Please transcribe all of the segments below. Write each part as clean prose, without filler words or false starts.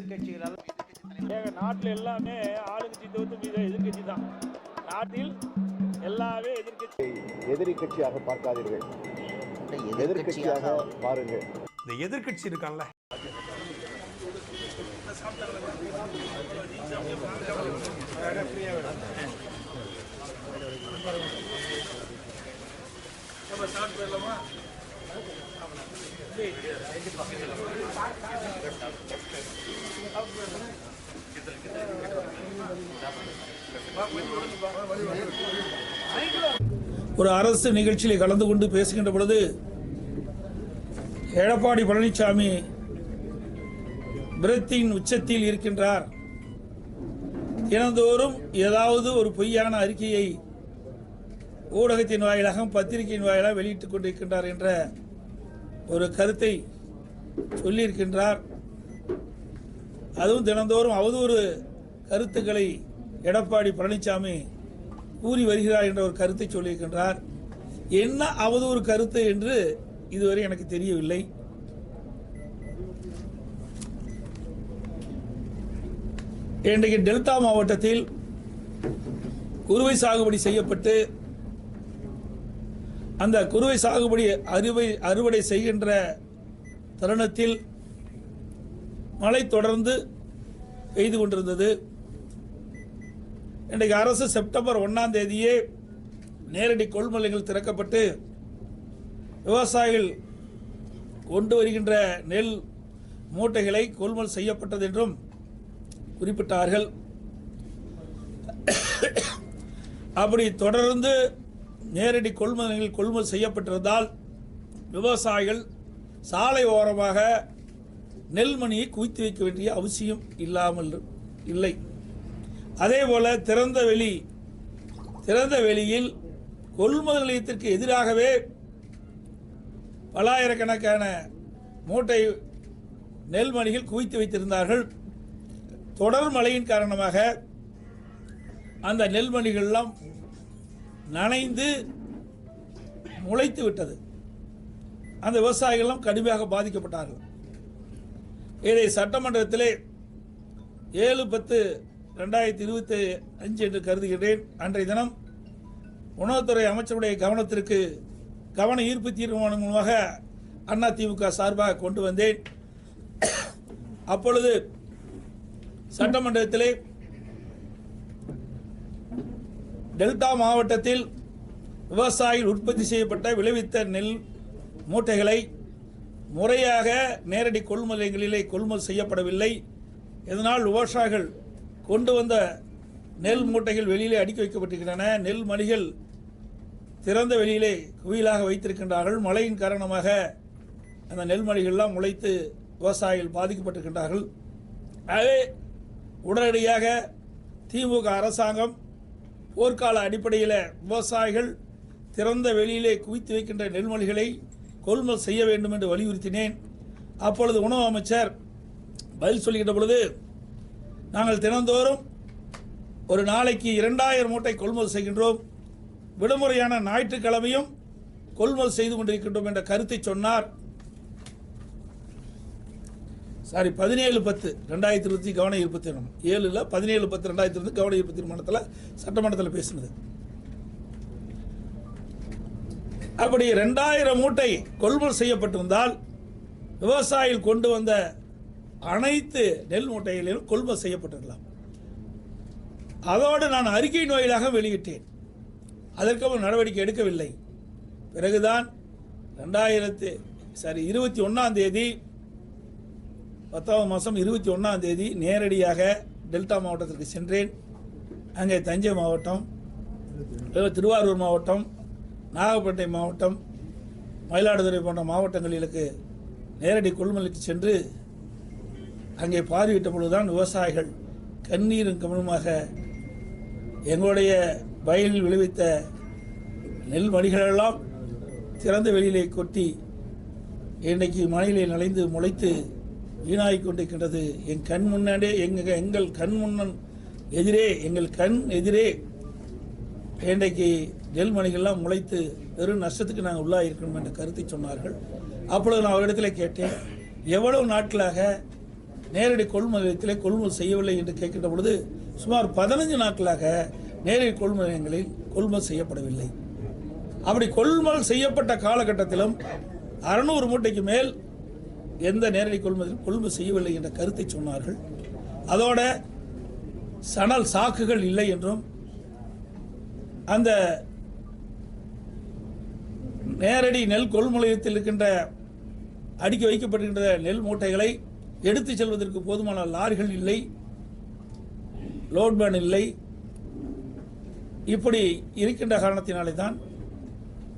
எதிர்கட்சிகளால் நாட்டில் எல்லாமே ஆளுங்கட்சி தவிர்த்து மீது எதிர்கட்சி தான். நாட்டில் எல்லாமே எதிரி கட்சியாக பார்க்காதீர்கள், எதிர்கட்சியாக பாருங்கள். இந்த எதிர்கட்சி இருக்கான்ல, ஒரு அரசு நிகழ்ச்சியில் கலந்து கொண்டு பேசுகின்ற பொழுது எடப்பாடி பழனிசாமி விரத்தின் உச்சத்தில் இருக்கின்றார். தினந்தோறும் ஏதாவது ஒரு பொய்யான அறிக்கையை ஊடகத்தின் வாயிலாக பத்திரிகையின் வாயிலாக வெளியிட்டுக் கொண்டிருக்கின்றார் என்ற ஒரு கருத்தை சொல்லியிருக்கின்றார். அதுவும் தினந்தோறும் அவதூறு கருத்துக்களை எடப்பாடி பழனிசாமி கூறி வருகிறார் என்ற ஒரு கருத்தை சொல்லியிருக்கின்றார். என்ன அவதூறு கருத்து என்று இதுவரை எனக்கு தெரியவில்லை. இன்றைக்கு டெல்டா மாவட்டத்தில் குறுவை சாகுபடி செய்யப்பட்டு அந்த குறுவை சாகுபடி அறுவடை செய்கின்ற தருணத்தில் மழை தொடர்ந்து பெய்து கொண்டிருந்தது. இன்றைக்கு அரசு செப்டம்பர் 1ஆம் தேதியே நேரடி கொள்முதல்கள் திறக்கப்பட்டு விவசாயிகள் கொண்டு வருகின்ற நெல் மூட்டைகளை கொள்முதல் செய்யப்பட்டது என்றும் குறிப்பிட்டார்கள். அப்படி தொடர்ந்து நேரடி கொள்முதல் செய்யப்பட்டிருந்தால் விவசாயிகள் சாலை ஓரமாக நெல்மணியை குவித்து வைக்க வேண்டிய அவசியம் இல்லாமல் இல்லை. அதேபோல திறந்த வெளியில் கொள்முதல் நிலையத்திற்கு எதிராகவே பல்லாயிரக்கணக்கான மூட்டை நெல்மணிகள் குவித்து வைத்திருந்தார்கள். தொடர் மழையின் காரணமாக அந்த நெல்மணிகள்லாம் நனைந்து முளைத்து விட்டது. அந்த விவசாயிகளும் கடுமையாக பாதிக்கப்பட்டார்கள். இதை சட்டமன்றத்திலே 7/10/2025 என்று கருதுகிறேன். அன்றைய தினம் உணவுத்துறை அமைச்சருடைய கவன ஈர்ப்பு தீர்மானம் மூலமாக அதிமுக சார்பாக கொண்டு வந்தேன். அப்பொழுது சட்டமன்றத்திலே டெல்டா மாவட்டத்தில் விவசாயிகள் உற்பத்தி செய்யப்பட்ட விளைவித்த நெல் மூட்டைகளை முறையாக நேரடி கொள்முதல்களிலே கொள்முதல் செய்யப்படவில்லை. இதனால் விவசாயிகள் கொண்டு வந்த நெல் மூட்டைகள் வெளியிலே அடுக்கி வைக்கப்பட்டிருக்கின்றன. நெல் மணிகள் திறந்த வெளியிலே குவியலாக வைத்திருக்கின்றார்கள். மழையின் காரணமாக அந்த நெல்மணிகள்லாம் முளைத்து விவசாயிகள் பாதிக்கப்பட்டிருக்கின்றார்கள். ஆகவே உடனடியாக திமுக அரசாங்கம் போர்க்கால அடிப்படையில் விவசாயிகள் திறந்த வெளியிலே குவித்து வைக்கின்ற நெல்மணிகளை கொள்முதல் செய்ய வேண்டும் என்று வலியுறுத்தினேன். அப்பொழுது உணவு அமைச்சர் பதில் சொல்லுகின்ற பொழுது, நாங்கள் தினந்தோறும் ஒரு நாளைக்கு 2000 மூட்டை கொள்முதல் செய்கின்றோம், விடுமுறையான ஞாயிற்றுக்கிழமையும் கொள்முதல் செய்து கொண்டிருக்கின்றோம் என்ற கருத்தை சொன்னார். 17/10/2020 கவன ஈர்ப்பு தீர்மானம் 17/10/2020 கவன ஈர்ப்பு தீர்மானத்தில் சட்டமன்றத்தில் பேசினது. அப்படி 2000 மூட்டை கொள்முதல் செய்யப்பட்டிருந்தால் விவசாயிகள் கொண்டு வந்த அனைத்து நெல் மூட்டைகளிலும் கொள்முதல் செய்யப்பட்டிருக்கலாம். அதோடு நான் அறிக்கையின் வாயிலாக வெளியிட்டேன். அதற்கு நடவடிக்கை எடுக்கவில்லை. பிறகுதான் 21ஆம் தேதி 10ஆம் மாதம் 21ஆம் தேதி நேரடியாக டெல்டா மாவட்டத்திற்கு சென்றேன். அங்கே தஞ்சை மாவட்டம், திருவாரூர் மாவட்டம், நாகப்பட்டினை மாவட்டம், மயிலாடுதுறை போன்ற மாவட்டங்களுக்கு நேரடி கொள்முதலுக்கு சென்று அங்கே பார்வையிட்ட பொழுதுதான் விவசாயிகள் கண்ணீரும் கவனமாக எங்களுடைய வயலில் விளைவித்த நெல் மணிகளெல்லாம் திறந்த வெளியிலே கொட்டி இன்றைக்கு மழையிலே நனைந்து முளைத்து வீணாகிக் கொண்டிருக்கின்றது. எங்கள் கண் எதிரே இன்றைக்கு நெல்மணிகள்லாம் முளைத்து பெரும் நஷ்டத்துக்கு நாங்கள் உள்ளாயிருக்கணும் என்ற கருத்தை சொன்னார்கள். அப்பொழுது நான் அவரிடத்தில் கேட்டேன், எவ்வளவு நாட்களாக நேரடி கொள்முதல் நிலையத்திலே கொள்முதல் செய்யவில்லை என்று கேட்கின்ற பொழுது சுமார் 15 நாட்களாக நேரடி கொள்முதல் நிலையங்களில் கொள்முதல் செய்யப்படவில்லை. அப்படி கொள்முதல் செய்யப்பட்ட காலகட்டத்திலும் 600 மூட்டைக்கு மேல் எந்த நேரடி கொள்முதல் செய்யவில்லை என்ற கருத்தை சொன்னார்கள். அதோட சணல் சாக்குகள் இல்லை என்றும் அந்த நேரடி நெல் கொள்முதலத்தில் இருக்கின்ற அடுக்கி வைக்கப்பட்டிருக்கின்ற நெல் மூட்டைகளை எடுத்து செல்வதற்கு போதுமான லாரிகள் இல்லை, லோட்மேன் இல்லை. இப்படி இருக்கின்ற காரணத்தினாலே தான்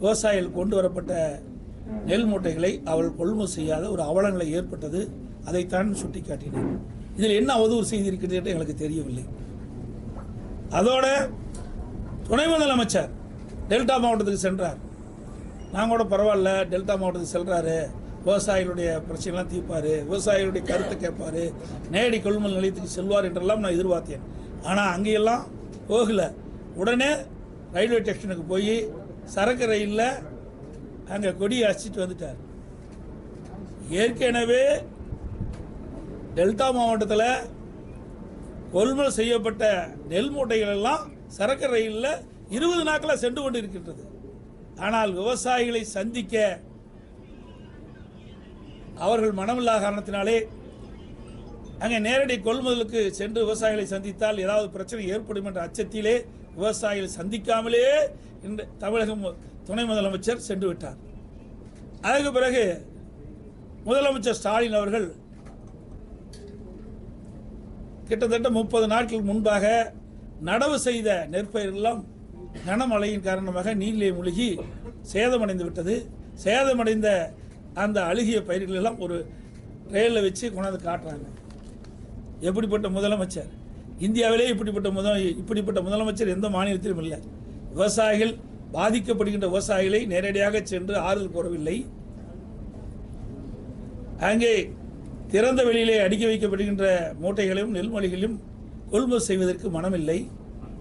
விவசாயிகள் கொண்டு வரப்பட்ட நெல் மூட்டைகளை அவர்கள் கொள்முதல் செய்யாத ஒரு அவலநிலை ஏற்பட்டது. அதைத்தான் சுட்டிக்காட்டினேன். இதில் என்ன அவதூறு செய்தி இருக்கிறது என்று எங்களுக்கு தெரியவில்லை. அதோட துணை முதலமைச்சர் டெல்டா மாவட்டத்துக்கு சென்றார். நாங்கள் கூட பரவாயில்ல, டெல்டா மாவட்டத்துக்கு செல்றாரு, விவசாயிகளுடைய பிரச்சனைலாம் தீர்ப்பார், விவசாயிகளுடைய கருத்தை கேட்பார், நேரடி கொள்முதல் நிலையத்துக்கு செல்வார் என்றெல்லாம் நான் எதிர்பார்த்தேன். ஆனால் அங்கேயெல்லாம் போகல. உடனே ரயில்வே ஸ்டேஷனுக்கு போய் சரக்கு ரயிலில் அங்கே கொடியை அசிட்டு வந்துட்டார். ஏற்கனவே டெல்டா மாவட்டத்தில் கொள்முதல் செய்யப்பட்ட நெல் மூட்டைகள் எல்லாம் சரக்கு ரயிலில் 20 நாட்களாக சென்று கொண்டு இருக்கின்றது. ஆனால் விவசாயிகளை சந்திக்க அவர்கள் மனமில்லாத காரணத்தினாலே அங்கே நேரடி கொள்முதலுக்கு சென்று விவசாயிகளை சந்தித்தால் ஏதாவது பிரச்சனை ஏற்படும் என்ற அச்சத்திலே விவசாயிகளை சந்திக்காமலே இன்று தமிழக துணை முதலமைச்சர் சென்று விட்டார். அதற்கு பிறகு முதலமைச்சர் ஸ்டாலின் அவர்கள் கிட்டத்தட்ட 30 நாட்கள் முன்பாக நடவு செய்த நெற்பயிரெல்லாம் கனமழையின் காரணமாக நீரிலே மூழ்கி சேதமடைந்து விட்டது. சேதமடைந்த அந்த அழுகிய பயிர்கள் எல்லாம் ஒரு ரயிலில் வச்சு கொண்டாந்து காட்டுறாங்க. எப்படிப்பட்ட முதலமைச்சர்! இந்தியாவிலே இப்படிப்பட்ட முதலமைச்சர் எந்த மாநிலத்திலும் இல்லை. விவசாயிகள் பாதிக்கப்படுகின்ற விவசாயிகளை நேரடியாக சென்று ஆறுதல் கூறவில்லை. அங்கே திறந்த வெளியிலே அடுக்கி வைக்கப்படுகின்ற மூட்டைகளையும் நெல்மணிகளையும் கொள்முதல் செய்வதற்கு மனமில்லை.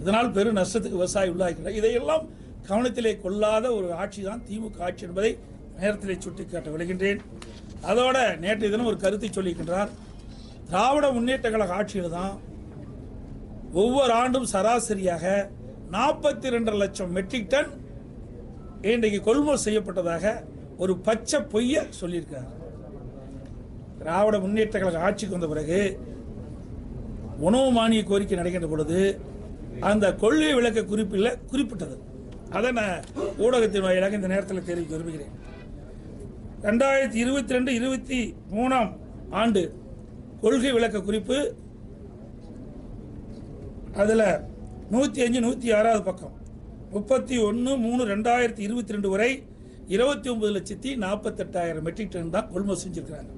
இதனால் பெரு நஷ்டத்துக்கு விவசாயி உள்ளாகிறார். இதையெல்லாம் கவனத்திலே கொள்ளாத ஒரு ஆட்சி தான் திமுக ஆட்சி என்பதை நேரத்திலே சுட்டிக்காட்ட விளைகின்றேன். அதோட நேற்றைய தினம் ஒரு கருத்தை சொல்லியிருக்கின்றார். திராவிட முன்னேற்ற கழக ஆட்சியில் தான் ஒவ்வொரு ஆண்டும் சராசரியாக 42 லட்சம் மெட்ரிக் டன் இன்றைக்கு கொள்முதல் செய்யப்பட்டதாக ஒரு பச்சை பொய்யை சொல்லியிருக்கிறார். திராவிட முன்னேற்ற கழக ஆட்சிக்கு வந்த பிறகு உணவு மானிய கோரிக்கை நடக்கின்ற பொழுது அந்த கொள்கை விளக்க குறிப்பில் குறிப்பிட்டது. அதை நான் ஊடகத்தின் வாயிலாக இந்த நேரத்தில் தெரிவிக்க விரும்புகிறேன். 2022-23 ஆண்டு கொள்கை விளக்க குறிப்பு அதில் 105, 106 பக்கம் 31/3/2022 வரை 29,48,000 மெட்ரிக் டன் தான் கொள்முதல் செஞ்சிருக்கிறாங்க.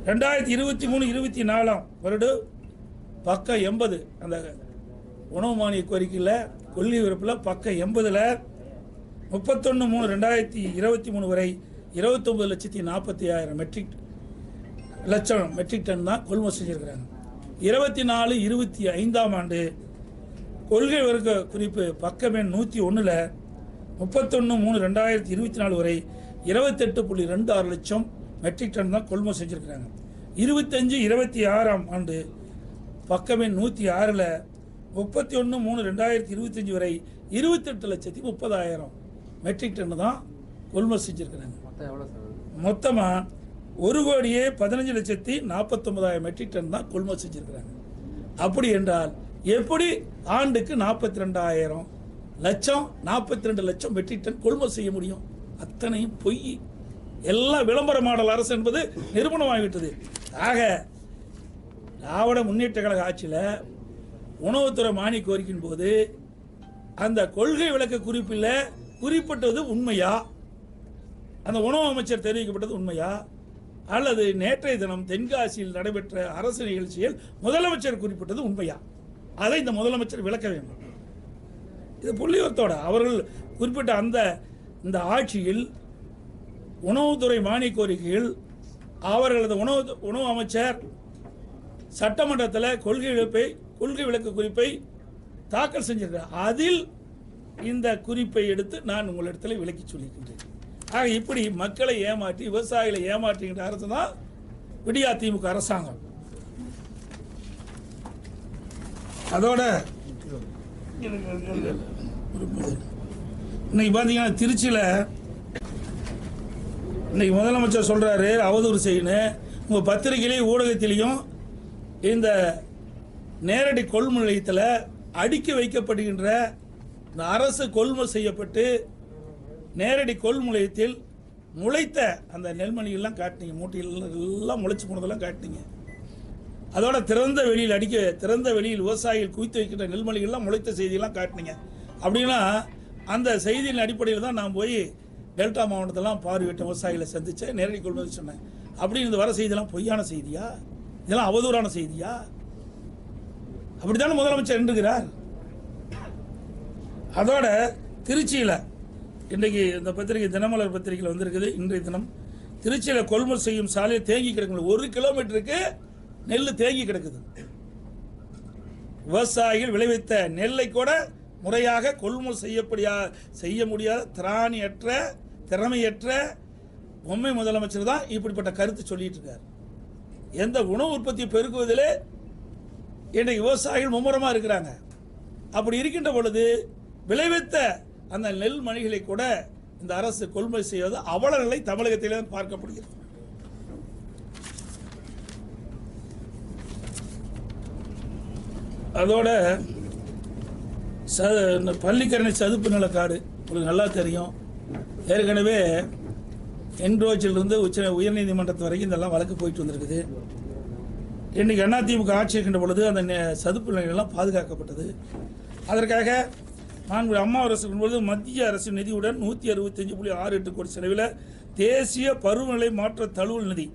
2023-24 வருடம் பக்கம் 80 அந்த உணவு மானிய கோரிக்கையில் கொள்கை விருப்பில் பக்கம் 80ல் 31/3/2023 வரை 29,40,000 மெட்ரிக் டன் தான் கொள்முதல் செஞ்சிருக்கிறாங்க. 24-25 ஆண்டு கொள்கை விளக்க குறிப்பு பக்கம் எண் 101ல் 31/3/2024 வரை 28.26 லட்சம் மெட்ரிக் டன் தான் கொள்முதல் செஞ்சிருக்கிறாங்க. 25-26 ஆண்டு பக்கம் எண் 106ல் 31/3/2025 வரை 28,30,000 மெட்ரிக் டன் தான் கொள்முதல் செஞ்சிருக்கிறாங்க. மொத்தமாக 1,15,49,000 மெட்ரிக் டன் தான் கொள்முதல் செஞ்சிருக்கிறாங்க. அப்படி என்றால் எப்படி ஆண்டுக்கு 42 லட்சம் மெட்ரிக் டன் கொள்முதல் செய்ய முடியும்? அத்தனையும் பொய். எல்லாம் விளம்பர மாடல் அரசு என்பது நிரூபணமாகிவிட்டது. ஆக திராவிட முன்னேற்ற கழக ஆட்சியில் உணவுத்துறை மானிய கோரிக்கையின் போது அந்த கொள்கை விளக்க குறிப்பில் குறிப்பிட்டது உண்மையா? அந்த உணவு அமைச்சர் தெரிவிக்கப்பட்டது உண்மையா? அல்லது நேற்றைய தினம் தென்காசியில் நடைபெற்ற அரசு நிகழ்ச்சியில் முதலமைச்சர் குறிப்பிட்டது உண்மையா? அதை இந்த முதலமைச்சர் விளக்க வேண்டும். இது புள்ளிவரத்தோட அவர்கள் குறிப்பிட்ட இந்த ஆட்சியில் உணவுத்துறை மானிய கோரிக்கையில் அவர்களது உணவு அமைச்சர் சட்டமன்றத்தில் கொள்கை விளக்க குறிப்பை தாக்கல் செஞ்சிருக்கிறார். அதில் இந்த குறிப்பை எடுத்து நான் உங்களிடத்தில் விளக்கி சொல்லியிருக்கின்றேன். ஆக இப்படி மக்களை ஏமாற்றி விவசாயிகளை ஏமாற்றுகின்ற அரசு தான் விடியா திமுக அரசாங்கம். அதோட இன்னைக்கு பார்த்தீங்கன்னா திருச்சியில் இன்னைக்கு முதலமைச்சர் சொல்றாரு அவதூறு செய்யணும். உங்கள் பத்திரிகையிலையும் ஊடகத்திலையும் இந்த நேரடி கொள்முதல் நிலையத்தில் அடுக்கி வைக்கப்படுகின்ற இந்த அரசு கொள்முதல் செய்யப்பட்டு நேரடி கொள்முதல் நிலையத்தில் முளைத்த அந்த நெல்மணிகள்லாம் காட்டினீங்க, மூட்டைகள் எல்லாம் முளைச்சி போனதெல்லாம் காட்டினீங்க. அதோட திறந்த வெளியில் விவசாயிகள் குவித்து வைக்கின்ற நெல்மணிகள்லாம் முளைத்த செய்தியெல்லாம் காட்டினீங்க. அப்படின்னா அந்த செய்தியின் அடிப்படையில் தான் நான் போய் டெல்டா மாவட்டத்தெல்லாம் பார்வையிட்ட விவசாயிகளை சந்தித்தேன், நேரடி கொள்முதல் சொன்னேன். அப்படின்னு இந்த வர செய்தியெல்லாம் பொய்யான செய்தியா? இதெல்லாம் அவதூறான செய்தியா? அப்படித்தானே முதலமைச்சர் என்றுகிறார். அதோட திருச்சியில் இன்றைக்கு இந்த பத்திரிகை தினமலர் பத்திரிகையில் வந்திருக்குது. இன்றைய தினம் திருச்சியில் கொள்முதல் செய்யும் சாலையில் தேங்கி கிடக்குது. 1 கிலோமீட்டருக்கு நெல் தேங்கி கிடக்குது. விவசாயிகள் விளைவித்த நெல்லை கூட முறையாக கொள்முதல் செய்ய முடியாத திறமையற்ற பொம்மை முதலமைச்சர் தான் இப்படிப்பட்ட கருத்து சொல்லிட்டு இருக்கார். எந்த உணவு உற்பத்தி பெருக்குவதிலே இன்றைக்கு விவசாயிகள் மும்முரமாக இருக்கிறாங்க. அப்படி இருக்கின்ற பொழுது விளைவித்த அந்த நெல் மணிகளை கூட இந்த அரசு கொள்முதல் செய்வது அவல நிலை தமிழகத்திலே பார்க்கப்படுகிறது. அதோட பள்ளிக்கரணை சதுப்பு நிலக்காடு உங்களுக்கு நல்லா தெரியும். ஏற்கனவே என்ரோச்சிலிருந்து உயர்நீதிமன்றத்து வரைக்கும் இதெல்லாம் வழக்கு போயிட்டு வந்திருக்குது. இன்றைக்கி அதிமுக ஆட்சி இருக்கின்ற பொழுது அந்த சதுப்பு நிலையெல்லாம் பாதுகாக்கப்பட்டது. அதற்காக அம்மா அரசு பொழுது மத்திய அரசு நிதியுடன் 165.68 கோடி செலவில் தேசிய பருவநிலை மாற்ற தழுவல் நிதி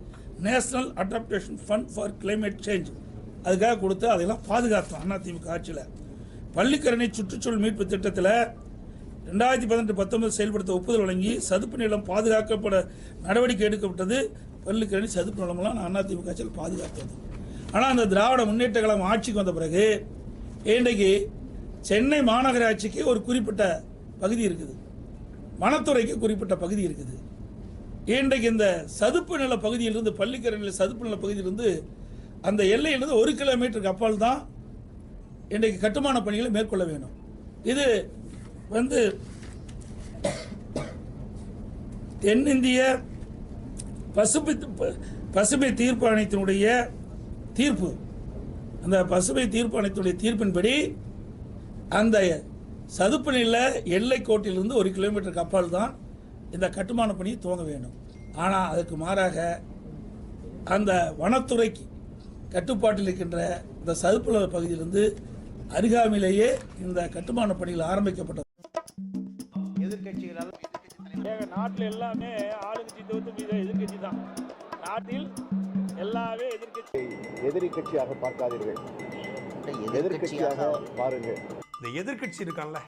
national adaptation fund for climate change அதுக்காக கொடுத்து அதையெல்லாம் பாதுகாத்தோம். அதிமுக ஆட்சியில் பள்ளிக்கரணை சுற்றுச்சூழல் மீட்பு திட்டத்தில் 2018-19 செயல்படுத்த ஒப்புதல் வழங்கி சதுப்பு நிலம் பாதுகாக்கப்பட நடவடிக்கை எடுக்கப்பட்டது. பள்ளிக்கரணை சதுப்பு நிலமெல்லாம் அதிமுக ஆட்சியில் பாதுகாத்தது. ஆனால் அந்த திராவிட முன்னேற்ற கழகம் ஆட்சிக்கு வந்த பிறகு இன்றைக்கு சென்னை மாநகராட்சிக்கு ஒரு குறிப்பிட்ட பகுதி இருக்குது, வனத்துறைக்கு குறிப்பிட்ட பகுதி இருக்குது. இன்றைக்கு இந்த சதுப்பு நில பகுதியிலிருந்து பள்ளிக்கரணையில் சதுப்பு நில பகுதியிலிருந்து அந்த எல்லையிலிருந்து 1 கிலோமீட்டருக்கு அப்பால் தான் இன்றைக்கு கட்டுமான பணிகளை மேற்கொள்ள வேண்டும். இது தென்னிந்திய பசுமை தீர்ப்பு ஆணையத்தினுடைய தீர்ப்பு. அந்த பசுமை தீர்ப்பு ஆணையத்தினுடைய தீர்ப்பின்படி அந்த சதுப்பு நில எல்லை கோட்டிலிருந்து 1 கிலோமீட்டருக்கு அப்பால் தான் இந்த கட்டுமான பணியை துவங்க வேண்டும். ஆனால் அதுக்கு மாறாக அந்த வனத்துறைக்கு கட்டுப்பாட்டில் இருக்கின்ற இந்த சதுப்பு நில பகுதியிலிருந்து அருகாமையிலேயே இந்த கட்டுமான பணிகள் ஆரம்பிக்கப்பட்டது. எதிர்கட்சிகளால் நாட்டில் எல்லாமே ஆளுங்கட்சி தவிர்த்து எதிர்கட்சி தான். நாட்டில் எல்லாமே எதிரி கட்சியாக பார்க்காதீர்கள், எதிர்கட்சியாக பாருங்கள். இந்த எதிர்க்கட்சி இருக்கான்ல